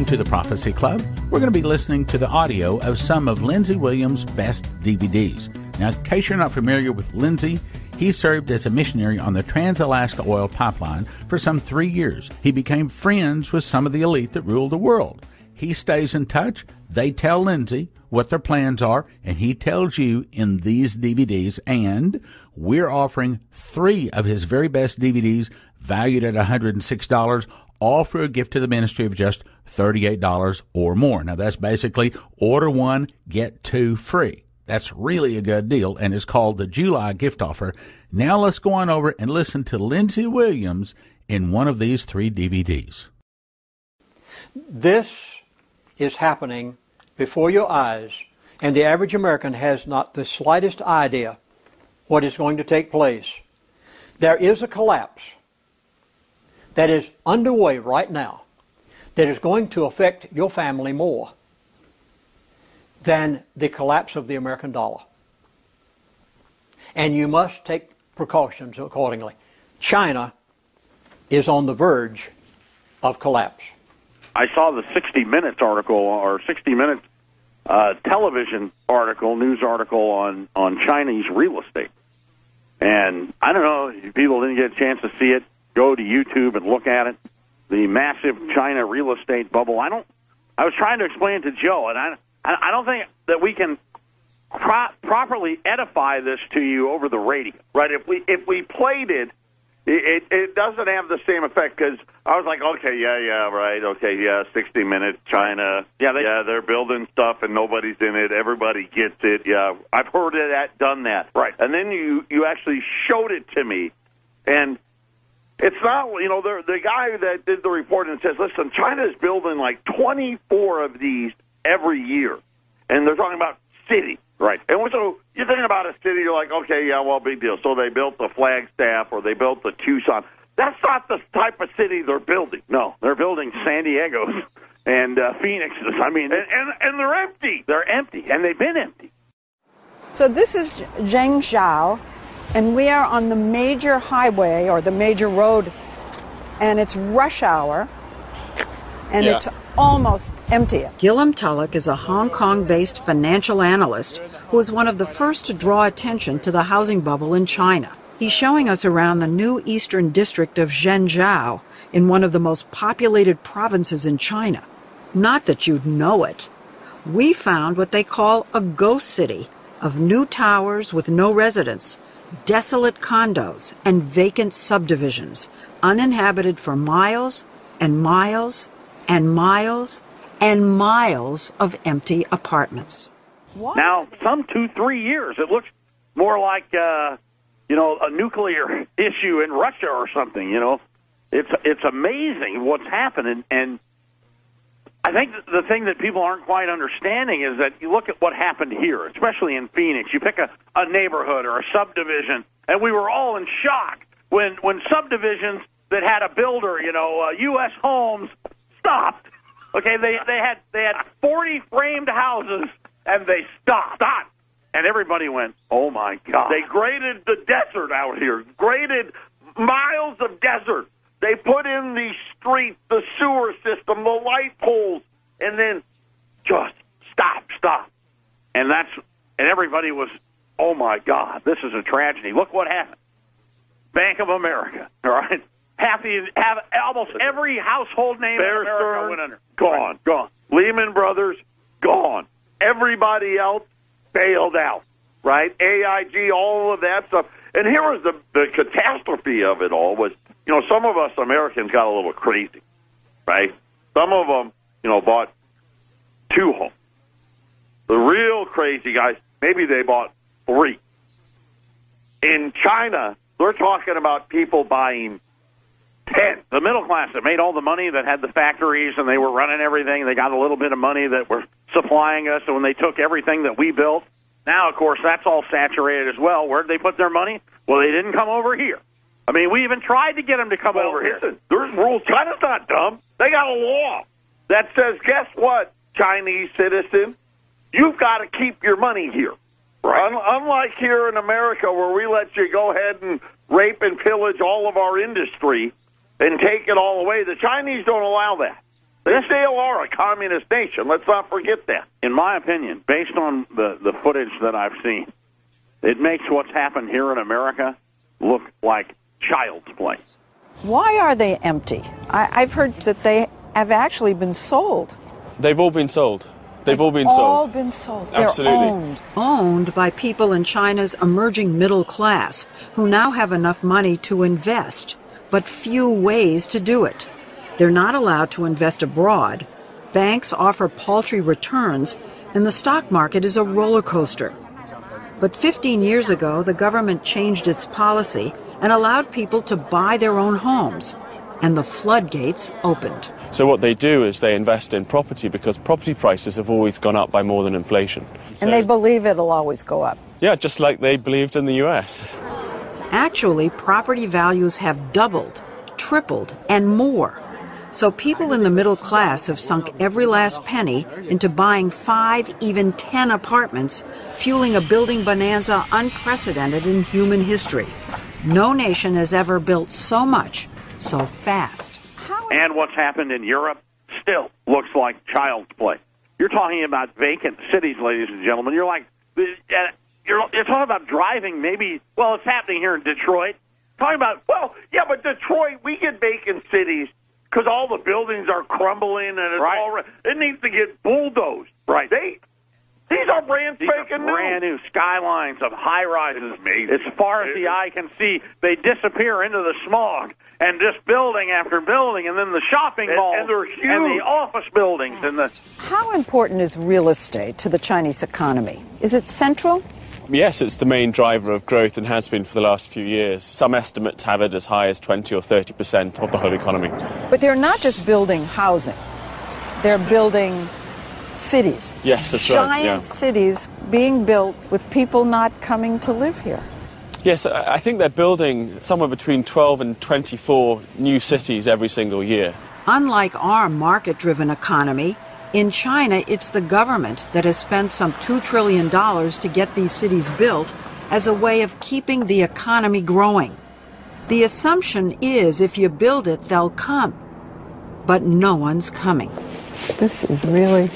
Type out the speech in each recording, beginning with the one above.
to the Prophecy Club. We're going to be listening to the audio of some of Lindsey Williams' best DVDs. Now, in case you're not familiar with Lindsey, he served as a missionary on the Trans-Alaska Oil Pipeline for some 3 years. He became friends with some of the elite that ruled the world. He stays in touch. They tell Lindsey what their plans are, and he tells you in these DVDs. And we're offering 3 of his very best DVDs valued at $106, all for a gift to the ministry of just $38 or more. Now, that's basically order 1, get 2 free. That's really a good deal, and it's called the July gift offer. Now let's go on over and listen to Lindsey Williams in one of these 3 DVDs. This is happening before your eyes, and the average American has not the slightest idea what is going to take place. There is a collapse that is underway right now that is going to affect your family more than the collapse of the American dollar. And you must take precautions accordingly. China is on the verge of collapse. I saw the 60 Minutes article, or 60 Minutes television article, news article on Chinese real estate. And I don't know if people didn't get a chance to see it. Go to YouTube and look at it. The massive China real estate bubble. I was trying to explain it to Joe, and I don't think that we can properly edify this to you over the radio, right? If we played it, it doesn't have the same effect, because I was like, okay, yeah, right, okay, yeah, 60 Minutes, China, they're building stuff and nobody's in it, everybody gets it, yeah, I've heard it, done that, right? And then you actually showed it to me, and it's not, the guy that did the report and says, listen, China is building like 24 of these every year, and they're talking about cities. Right. And so you're thinking about a city, you're like, okay, yeah, well, big deal. So they built the Flagstaff or they built the Tucson. That's not the type of city they're building. No, they're building San Diego's and Phoenix's. I mean, and they're empty. They're empty, and they've been empty. So this is Zhengzhou, and we are on the major highway or the major road, and it's rush hour, and it's almost empty. Gilliam Tulloch is a Hong Kong-based financial analyst who was one of the first to draw attention to the housing bubble in China. He's showing us around the new eastern district of Zhengzhou in one of the most populated provinces in China. Not that you'd know it. We found what they call a ghost city of new towers with no residents, desolate condos, and vacant subdivisions, uninhabited for miles and miles and miles and miles of empty apartments. What? Now, some 2-3 years, it looks more like, a nuclear issue in Russia or something, It's amazing what's happening, and I think the thing that people aren't quite understanding is that you look at what happened here, especially in Phoenix. You pick a neighborhood or a subdivision, and we were all in shock when subdivisions that had a builder, U.S. Homes, stopped. Okay, they had 40 framed houses, and they stopped. And everybody went, oh, my God. They graded the desert out here, graded miles of desert. They put in the streets, the sewer system, the light poles, and then just stop. And everybody was, oh, my God, this is a tragedy. Look what happened. Bank of America, all right? Almost every household name in America went under. Gone. Lehman Brothers, gone. Everybody else bailed out, right? AIG, all of that stuff. And here was the catastrophe of it all was, some of us Americans got a little crazy, right? Some of them, bought 2 homes. The real crazy guys, maybe they bought 3. In China, they're talking about people buying 10. The middle class that made all the money, that had the factories and they were running everything, they got a little bit of money that were supplying us, and when they took everything that we built, now, of course, that's all saturated as well. Where'd they put their money? Well, they didn't come over here. I mean, we even tried to get them to come over here. Listen, there's rules. China's not dumb. They got a law that says, guess what, Chinese citizen? You've got to keep your money here. Right. Unlike here in America where we let you go ahead and rape and pillage all of our industry and take it all away, the Chinese don't allow that. They still are a communist nation. Let's not forget that. In my opinion, based on the footage that I've seen, it makes what's happened here in America look like child's play. Why are they empty? I've heard that they have actually been sold. They've all been sold. They've all been all sold. been sold. Absolutely. They're Owned by people in China's emerging middle class who now have enough money to invest, but few ways to do it. They're not allowed to invest abroad. Banks offer paltry returns, and the stock market is a roller coaster. But 15 years ago, the government changed its policy and allowed people to buy their own homes, and the floodgates opened. So what they do is they invest in property because property prices have always gone up by more than inflation. And they believe it'll always go up. Yeah, just like they believed in the U.S. Actually, property values have doubled, tripled, and more. So people in the middle class have sunk every last penny into buying 5, even 10 apartments, fueling a building bonanza unprecedented in human history. No nation has ever built so much, so fast. And what's happened in Europe still looks like child's play. You're talking about vacant cities, ladies and gentlemen. You're talking about driving maybe, well, it's happening here in Detroit. Talking about, well, yeah, but Detroit, we get vacant cities because all the buildings are crumbling and it needs to get bulldozed. Right. These are brand new skylines of high rises. As far as the eye can see, they disappear into the smog, and just building after building, and then the shopping malls, and they're huge, and the office buildings, and the. How important is real estate to the Chinese economy? Is it central? Yes, it's the main driver of growth and has been for the last few years. Some estimates have it as high as 20 or 30% of the whole economy. But they're not just building housing. They're building cities. Yes, that's right. Giant cities being built with people not coming to live here. Yes, I think they're building somewhere between 12 and 24 new cities every single year. Unlike our market-driven economy, in China, it's the government that has spent some $2 trillion to get these cities built as a way of keeping the economy growing. The assumption is if you build it, they'll come. But no one's coming. This is really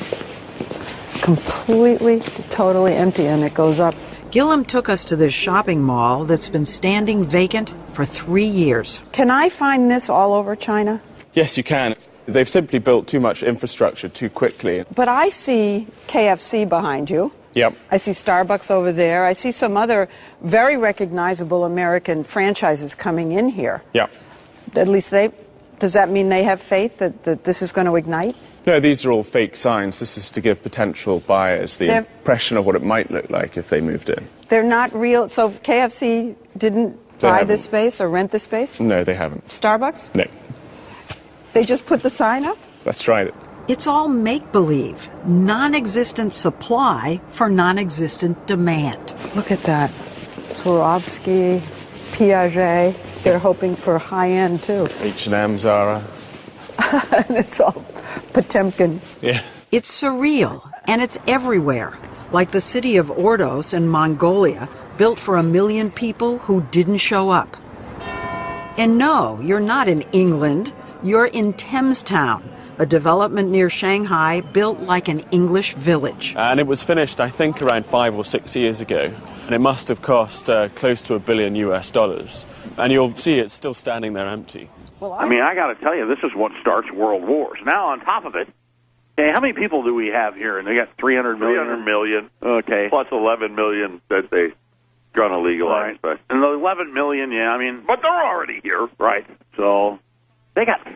completely, totally empty, and it goes up. Gillum took us to this shopping mall that's been standing vacant for 3 years. Can I find this all over China? Yes, you can. They've simply built too much infrastructure too quickly. But I see KFC behind you. Yep. I see Starbucks over there. I see some other very recognizable American franchises coming in here. Yep. At least does that mean they have faith that this is going to ignite? No, these are all fake signs. This is to give potential buyers the impression of what it might look like if they moved in. They're not real. So KFC didn't buy this space or rent this space? No, they haven't. Starbucks? No. They just put the sign up? That's right. It's all make-believe, non-existent supply for non-existent demand. Look at that. Swarovski, Piaget. They're hoping for high-end, too. H&M, Zara. And it's all Potemkin. Yeah. It's surreal, and it's everywhere, like the city of Ordos in Mongolia, built for 1 million people who didn't show up. And no, you're not in England. You're in Thamestown, a development near Shanghai built like an English village. And it was finished, I think, around 5 or 6 years ago. And it must have cost close to $1 billion US. And you'll see it's still standing there empty. Well, I got to tell you, this is what starts world wars. Now, on top of it, okay, how many people do we have here? And they got 300 million? 300 million. Okay. Plus 11 million that they're going to legalize. Right. And the 11 million, but they're already here. Right. So they got